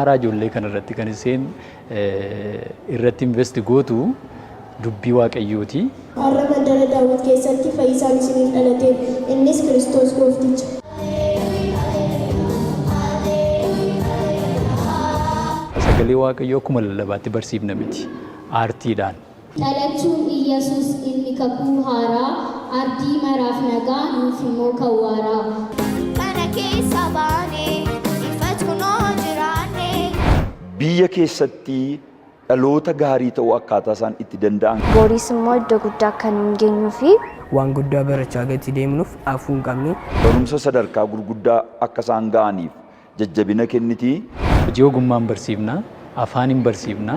haaraa ijoollee kanarratti kan isheen irratti invest gootu dubbii waaqayyooti. Har'a mandara Daawit keessatti fayyisaan isiniif dhalateef innis Kiristoos goofticha. Sagalee waaqayyoo akkuma lallabaatti barsiifna miti aartiidhaan. Dhalachuun Iyyesuus inni kakuu haaraa ardii maraaf nagaa nuuf immoo kawwaaraa. Mana keessa baanee ifatu kunoo jiraanne. Biyya keessatti dhaloota gaarii ta'uu akkaataa isaan itti danda'an. Booriis immoo iddoo guddaa kan hin geenyuu fi waan guddaa barachaa gati deemnuuf afuu hin qabnu. Barumsa sadarkaa gurguddaa akka isaan ga'aniif jajjabina kenniti. Hojii ogummaan barsiifna, afaaniin barsiifna.